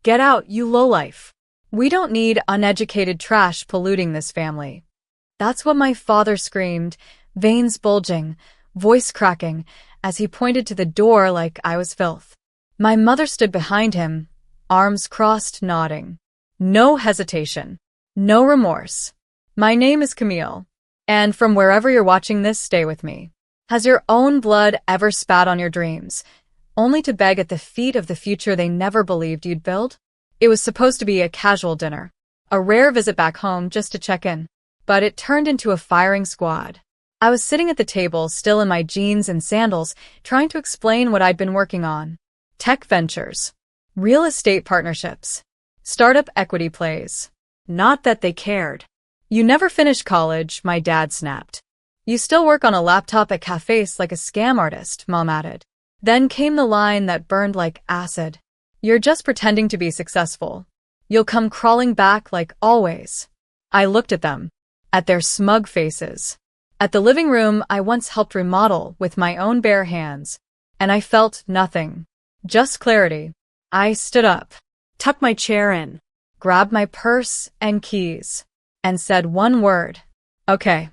Get out, you lowlife. We don't need uneducated trash polluting this family. That's what my father screamed, veins bulging, voice cracking, as he pointed to the door like I was filth. My mother stood behind him, arms crossed, nodding. No hesitation. No remorse. My name is Camille, and from wherever you're watching this, stay with me. Has your own blood ever spat on your dreams, only to beg at the feet of the future they never believed you'd build? It was supposed to be a casual dinner, a rare visit back home just to check in, but it turned into a firing squad. I was sitting at the table, still in my jeans and sandals, trying to explain what I'd been working on. Tech ventures, real estate partnerships, startup equity plays. Not that they cared. You never finished college, my dad snapped. You still work on a laptop at cafes like a scam artist, Mom added. Then came the line that burned like acid. You're just pretending to be successful. You'll come crawling back like always. I looked at them, at their smug faces, at the living room I once helped remodel with my own bare hands, and I felt nothing, just clarity. I stood up, tucked my chair in, grabbed my purse and keys, and said one word. Okay.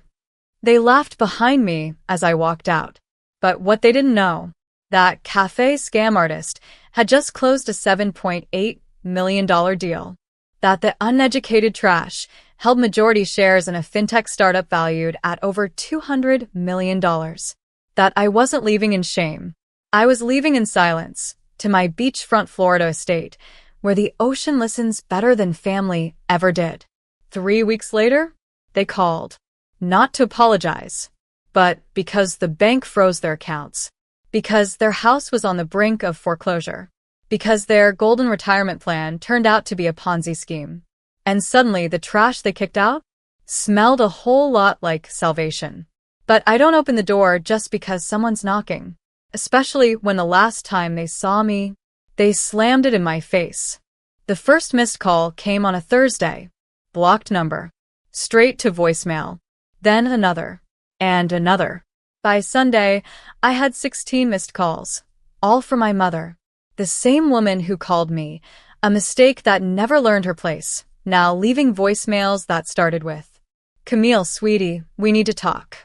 They laughed behind me as I walked out. But what they didn't know, that cafe scam artist had just closed a $7.8 million deal. That the uneducated trash held majority shares in a fintech startup valued at over $200 million. That I wasn't leaving in shame. I was leaving in silence, to my beachfront Florida estate, where the ocean listens better than family ever did. 3 weeks later, they called. Not to apologize, but because the bank froze their accounts, because their house was on the brink of foreclosure, because their golden retirement plan turned out to be a Ponzi scheme. And suddenly the trash they kicked out smelled a whole lot like salvation. But I don't open the door just because someone's knocking, especially when the last time they saw me, they slammed it in my face. The first missed call came on a Thursday. Blocked number. Straight to voicemail. Then another. And another. By Sunday, I had 16 missed calls. All from my mother. The same woman who called me. A mistake that never learned her place. Now leaving voicemails that started with, "Camille, sweetie, we need to talk."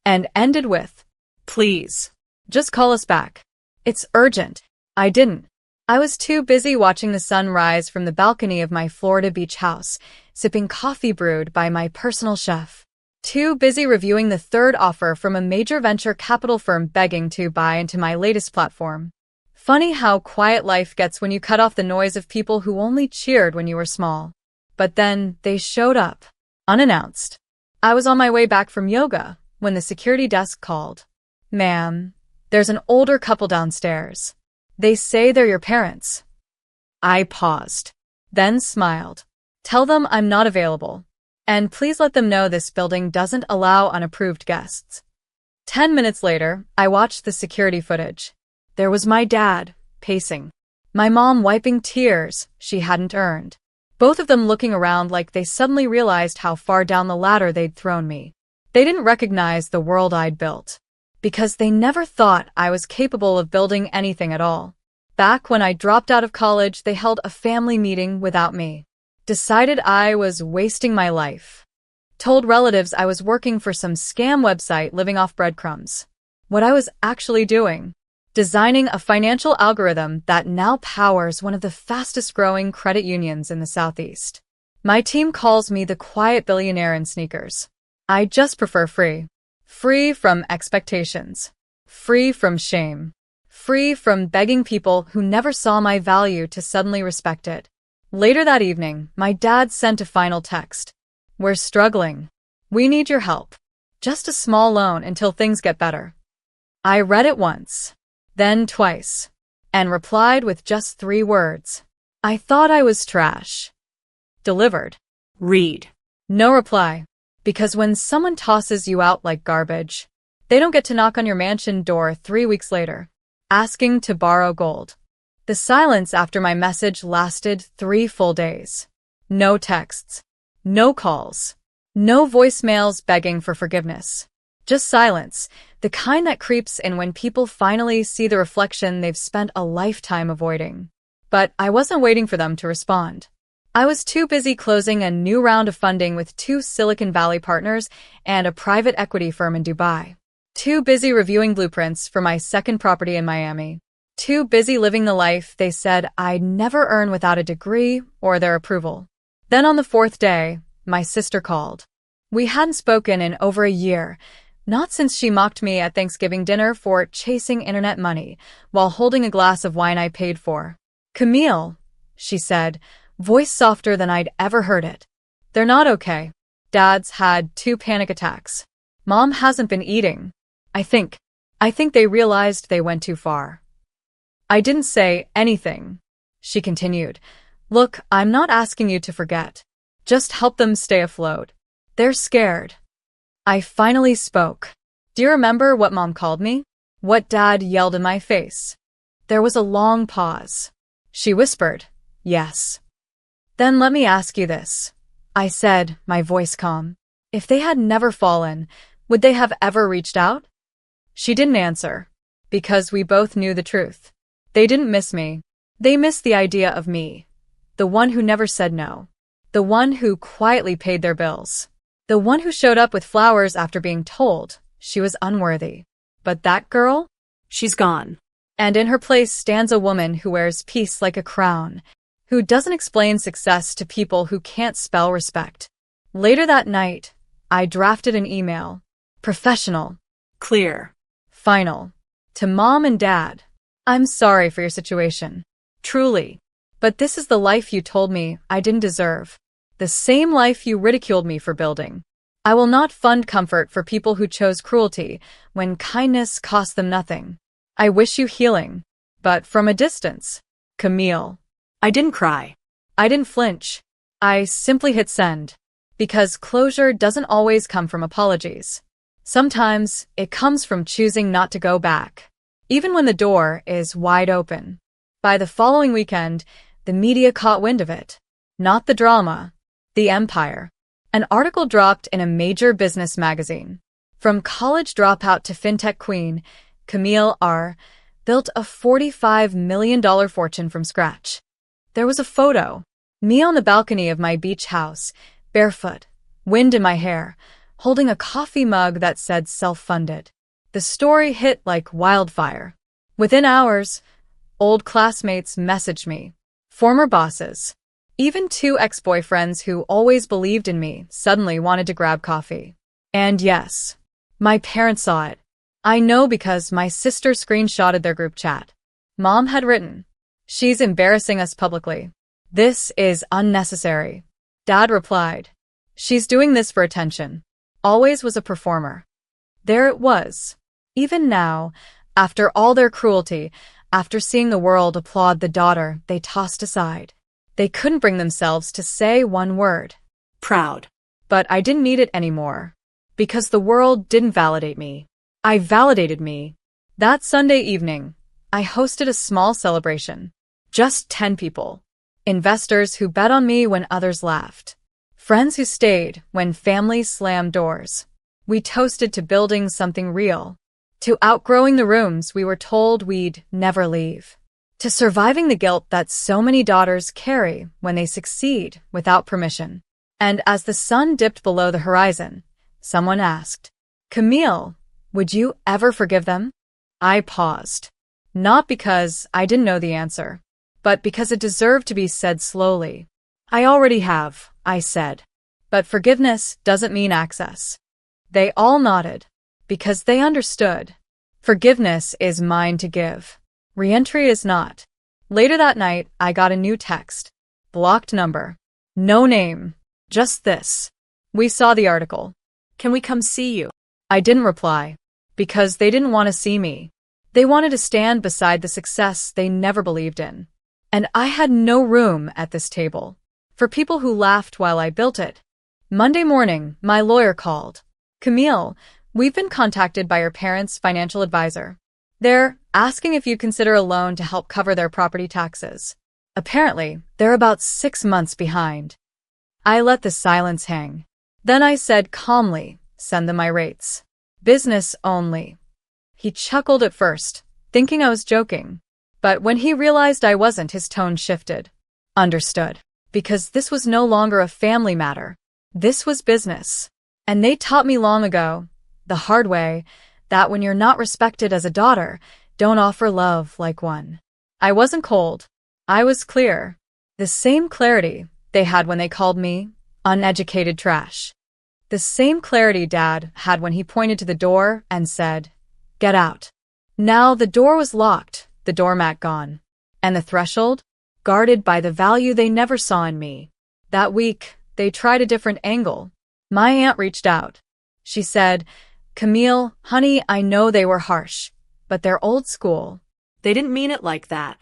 And ended with, "Please. Just call us back. It's urgent." I didn't. I was too busy watching the sun rise from the balcony of my Florida beach house, sipping coffee brewed by my personal chef. Too busy reviewing the third offer from a major venture capital firm begging to buy into my latest platform. Funny how quiet life gets when you cut off the noise of people who only cheered when you were small. But then they showed up, unannounced. I was on my way back from yoga when the security desk called. "Ma'am, there's an older couple downstairs. They say they're your parents." I paused, then smiled. "Tell them I'm not available. And please let them know this building doesn't allow unapproved guests." 10 minutes later, I watched the security footage. There was my dad, pacing. My mom wiping tears she hadn't earned. Both of them looking around like they suddenly realized how far down the ladder they'd thrown me. They didn't recognize the world I'd built, because they never thought I was capable of building anything at all. Back when I dropped out of college, they held a family meeting without me. Decided I was wasting my life. Told relatives I was working for some scam website living off breadcrumbs. What I was actually doing? Designing a financial algorithm that now powers one of the fastest-growing credit unions in the Southeast. My team calls me the quiet billionaire in sneakers. I just prefer free. Free from expectations. Free from shame. Free from begging people who never saw my value to suddenly respect it. Later that evening, my dad sent a final text. "We're struggling. We need your help. Just a small loan until things get better." I read it once, then twice, and replied with just 3 words. I thought I was trash. Delivered. Read. No reply. Because when someone tosses you out like garbage, they don't get to knock on your mansion door 3 weeks later, asking to borrow gold. The silence after my message lasted 3 full days. No texts. No calls. No voicemails begging for forgiveness. Just silence, the kind that creeps in when people finally see the reflection they've spent a lifetime avoiding. But I wasn't waiting for them to respond. I was too busy closing a new round of funding with 2 Silicon Valley partners and a private equity firm in Dubai. Too busy reviewing blueprints for my second property in Miami. Too busy living the life they said I'd never earn without a degree or their approval. Then on the 4th day, my sister called. We hadn't spoken in over a year, not since she mocked me at Thanksgiving dinner for chasing internet money while holding a glass of wine I paid for. "Camille," she said, voice softer than I'd ever heard it. "They're not okay. Dad's had 2 panic attacks. Mom hasn't been eating. I think they realized they went too far." I didn't say anything. She continued, "Look, I'm not asking you to forget. Just help them stay afloat. They're scared." I finally spoke. "Do you remember what Mom called me? What Dad yelled in my face?" There was a long pause. She whispered, "Yes." "Then let me ask you this," I said, my voice calm. "If they had never fallen, would they have ever reached out?" She didn't answer, because we both knew the truth. They didn't miss me. They missed the idea of me. The one who never said no. The one who quietly paid their bills. The one who showed up with flowers after being told she was unworthy. But that girl? She's gone. And in her place stands a woman who wears peace like a crown, who doesn't explain success to people who can't spell respect. Later that night, I drafted an email. Professional. Clear. Final. To Mom and Dad. "I'm sorry for your situation. Truly. But this is the life you told me I didn't deserve. The same life you ridiculed me for building. I will not fund comfort for people who chose cruelty when kindness cost them nothing. I wish you healing. But from a distance. Camille." I didn't cry. I didn't flinch. I simply hit send. Because closure doesn't always come from apologies. Sometimes it comes from choosing not to go back, even when the door is wide open. By the following weekend, the media caught wind of it. Not the drama, the empire. An article dropped in a major business magazine. From college dropout to fintech queen, Camille R. built a $45 million fortune from scratch. There was a photo. Me on the balcony of my beach house, barefoot, wind in my hair, holding a coffee mug that said self-funded. The story hit like wildfire. Within hours, old classmates messaged me, former bosses, even 2 ex-boyfriends who always believed in me suddenly wanted to grab coffee. And yes, my parents saw it. I know because my sister screenshotted their group chat. Mom had written, "She's embarrassing us publicly. This is unnecessary." Dad replied, "She's doing this for attention." Always was a performer. There it was. Even now, after all their cruelty, after seeing the world applaud the daughter they tossed aside, they couldn't bring themselves to say one word. Proud. But I didn't need it anymore. Because the world didn't validate me. I validated me. That Sunday evening, I hosted a small celebration. Just 10 people. Investors who bet on me when others laughed. Friends who stayed when families slammed doors. We toasted to building something real. To outgrowing the rooms we were told we'd never leave. To surviving the guilt that so many daughters carry when they succeed without permission. And as the sun dipped below the horizon, someone asked, "Camille, would you ever forgive them?" I paused. Not because I didn't know the answer, but because it deserved to be said slowly. "I already have," I said. "But forgiveness doesn't mean access." They all nodded, because they understood. Forgiveness is mine to give. Reentry is not. Later that night, I got a new text. Blocked number. No name. Just this. "We saw the article. Can we come see you?" I didn't reply, because they didn't want to see me. They wanted to stand beside the success they never believed in. And I had no room at this table for people who laughed while I built it. Monday morning, my lawyer called. "Camille, we've been contacted by your parents' financial advisor. They're asking if you consider a loan to help cover their property taxes. Apparently, they're about 6 months behind." I let the silence hang. Then I said calmly, "Send them my rates. Business only." He chuckled at first, thinking I was joking. But when he realized I wasn't, his tone shifted. Understood. Because this was no longer a family matter. This was business. And they taught me long ago, the hard way, that when you're not respected as a daughter, don't offer love like one. I wasn't cold. I was clear. The same clarity they had when they called me uneducated trash. The same clarity Dad had when he pointed to the door and said, "Get out." Now the door was locked, the doormat gone, and the threshold guarded by the value they never saw in me. That week, they tried a different angle. My aunt reached out. She said, "Camille, honey, I know they were harsh, but they're old school. They didn't mean it like that."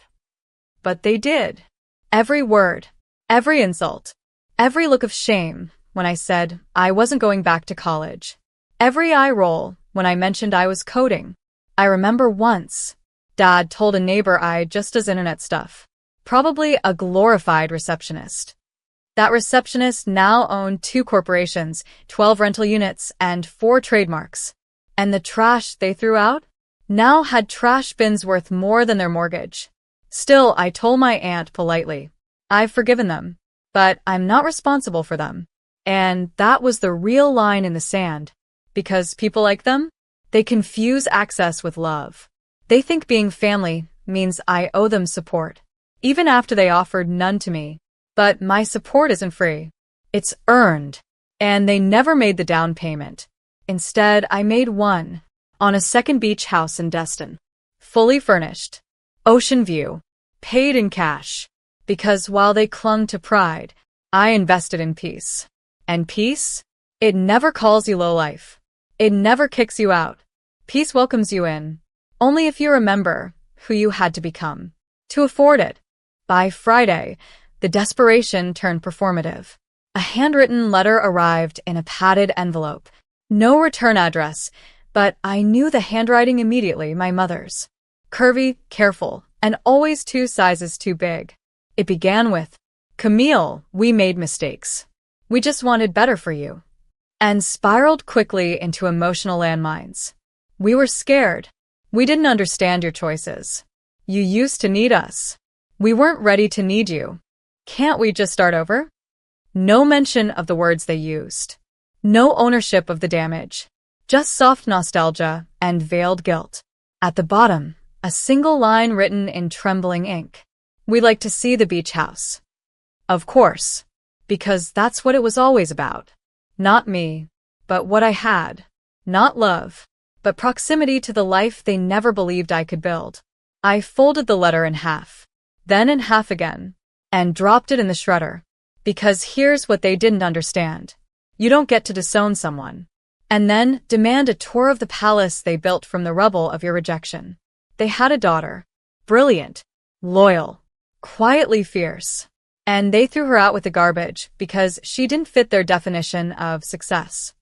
But they did. Every word, every insult, every look of shame when I said I wasn't going back to college. Every eye roll when I mentioned I was coding. I remember once, Dad told a neighbor I just does internet stuff. Probably a glorified receptionist. That receptionist now owned 2 corporations, 12 rental units, and 4 trademarks. And the trash they threw out now had trash bins worth more than their mortgage. Still, I told my aunt politely, I've forgiven them, but I'm not responsible for them. And that was the real line in the sand. Because people like them, they confuse access with love. They think being family means I owe them support, even after they offered none to me. But my support isn't free. It's earned. And they never made the down payment. Instead, I made one on a second beach house in Destin. Fully furnished. Ocean view. Paid in cash. Because while they clung to pride, I invested in peace. And peace? It never calls you lowlife. It never kicks you out. Peace welcomes you in. Only if you remember who you had to become to afford it. By Friday, the desperation turned performative. A handwritten letter arrived in a padded envelope. No return address, but I knew the handwriting immediately, my mother's. Curvy, careful, and always 2 sizes too big. It began with, "Camille, we made mistakes. We just wanted better for you." And spiraled quickly into emotional landmines. "We were scared. We didn't understand your choices. You used to need us. We weren't ready to need you. Can't we just start over?" No mention of the words they used. No ownership of the damage. Just soft nostalgia and veiled guilt. At the bottom, a single line written in trembling ink. "We'd like to see the beach house." Of course, because that's what it was always about. Not me, but what I had. Not love, but proximity to the life they never believed I could build. I folded the letter in half, then in half again, and dropped it in the shredder. Because here's what they didn't understand. You don't get to disown someone and then demand a tour of the palace they built from the rubble of your rejection. They had a daughter. Brilliant, loyal, quietly fierce. And they threw her out with the garbage because she didn't fit their definition of success.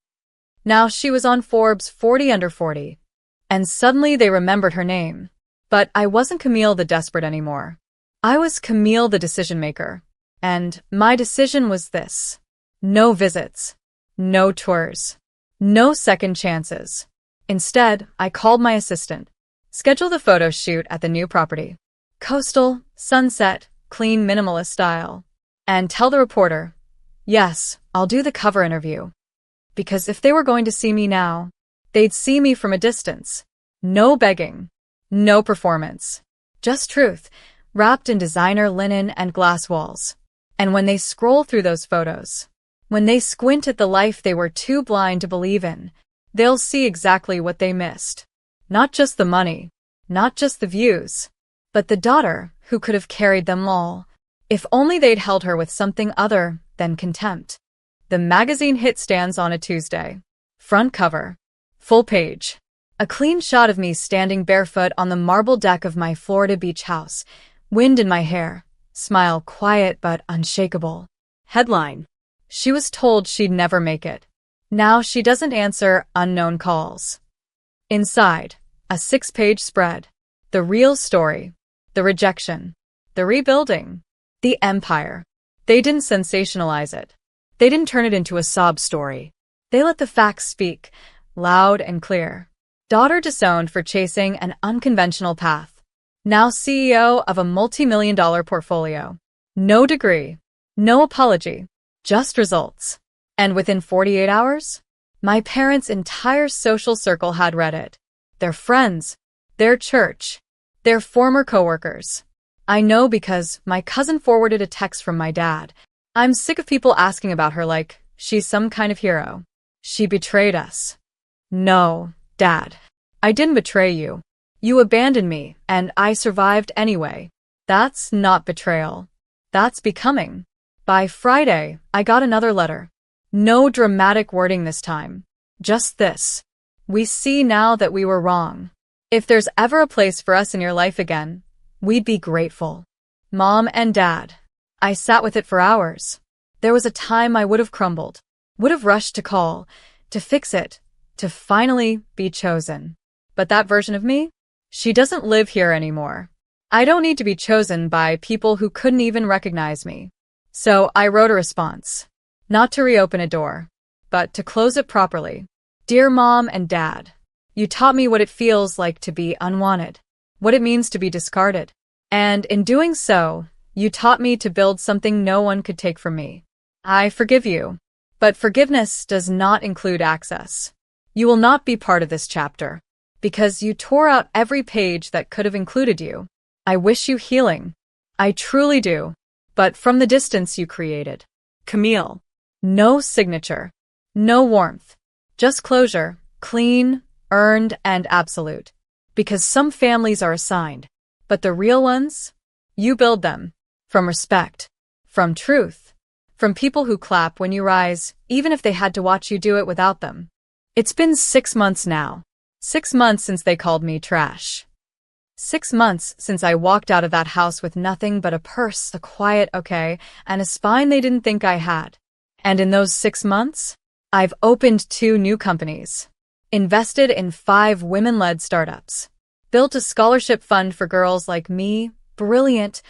Now she was on Forbes 40 under 40. And suddenly they remembered her name. But I wasn't Camille the desperate anymore. I was Camille the decision maker. And my decision was this. No visits. No tours. No second chances. Instead, I called my assistant. Schedule the photo shoot at the new property. Coastal, sunset, clean minimalist style. And tell the reporter, yes, I'll do the cover interview. Because if they were going to see me now, they'd see me from a distance. No begging. No performance. Just truth, wrapped in designer linen and glass walls. And when they scroll through those photos, when they squint at the life they were too blind to believe in, they'll see exactly what they missed. Not just the money, not just the views, but the daughter who could have carried them all, if only they'd held her with something other than contempt. The magazine hit stands on a Tuesday. Front cover. Full page. A clean shot of me standing barefoot on the marble deck of my Florida beach house, wind in my hair, smile quiet but unshakable. Headline. She was told she'd never make it. Now she doesn't answer unknown calls. Inside, a 6-page spread. The real story. The rejection. The rebuilding. The empire. They didn't sensationalize it. They didn't turn it into a sob story. They let the facts speak, loud and clear. Daughter disowned for chasing an unconventional path. now CEO of a multi-million-dollar portfolio. No degree, no apology, just results. And within 48 hours, my parents' entire social circle had read it. Their friends, their church, their former coworkers. I know because my cousin forwarded a text from my dad. I'm sick of people asking about her like she's some kind of hero. She betrayed us. No, Dad. I didn't betray you. You abandoned me, and I survived anyway. That's not betrayal. That's becoming. By Friday, I got another letter. No dramatic wording this time. Just this. We see now that we were wrong. If there's ever a place for us in your life again, we'd be grateful. Mom and Dad. I sat with it for hours. There was a time I would have crumbled, would have rushed to call, to fix it, to finally be chosen. But that version of me? She doesn't live here anymore. I don't need to be chosen by people who couldn't even recognize me. So I wrote a response. Not to reopen a door, but to close it properly. Dear Mom and Dad, you taught me what it feels like to be unwanted, what it means to be discarded. And in doing so, you taught me to build something no one could take from me. I forgive you. But forgiveness does not include access. You will not be part of this chapter, because you tore out every page that could have included you. I wish you healing. I truly do. But from the distance you created. Camille. No signature. No warmth. Just closure, clean, earned, and absolute. Because some families are assigned. But the real ones? You build them. From respect. From truth. From people who clap when you rise, even if they had to watch you do it without them. It's been 6 months now. 6 months since they called me trash. 6 months since I walked out of that house with nothing but a purse, a quiet okay, and a spine they didn't think I had. And in those 6 months, I've opened 2 new companies, invested in 5 women-led startups, built a scholarship fund for girls like me, brilliant,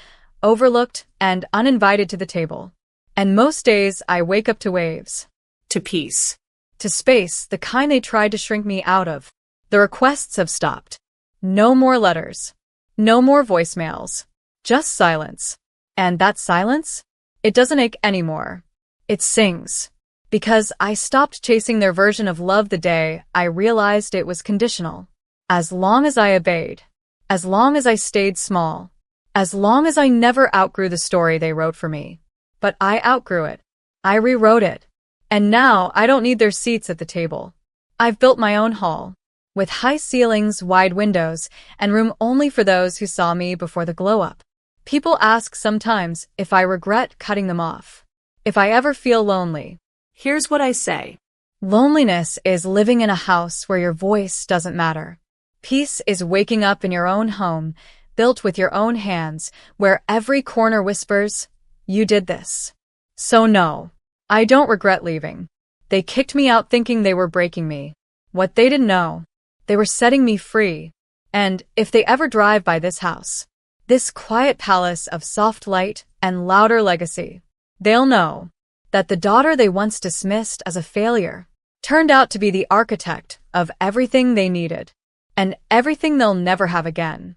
overlooked, and uninvited to the table. And most days I wake up to waves. To peace. To space, the kind they tried to shrink me out of. The requests have stopped. No more letters. No more voicemails. Just silence. And that silence? It doesn't ache anymore. It sings. Because I stopped chasing their version of love the day I realized it was conditional. As long as I obeyed. As long as I stayed small. As long as I never outgrew the story they wrote for me. But I outgrew it. I rewrote it. And now I don't need their seats at the table. I've built my own hall. With high ceilings, wide windows, and room only for those who saw me before the glow-up. People ask sometimes if I regret cutting them off. If I ever feel lonely. Here's what I say. Loneliness is living in a house where your voice doesn't matter. Peace is waking up in your own home, built with your own hands, where every corner whispers, you did this. So no, I don't regret leaving. They kicked me out thinking they were breaking me. What they didn't know. They were setting me free. And if they ever drive by this house, this quiet palace of soft light and louder legacy, they'll know that the daughter they once dismissed as a failure turned out to be the architect of everything they needed and everything they'll never have again.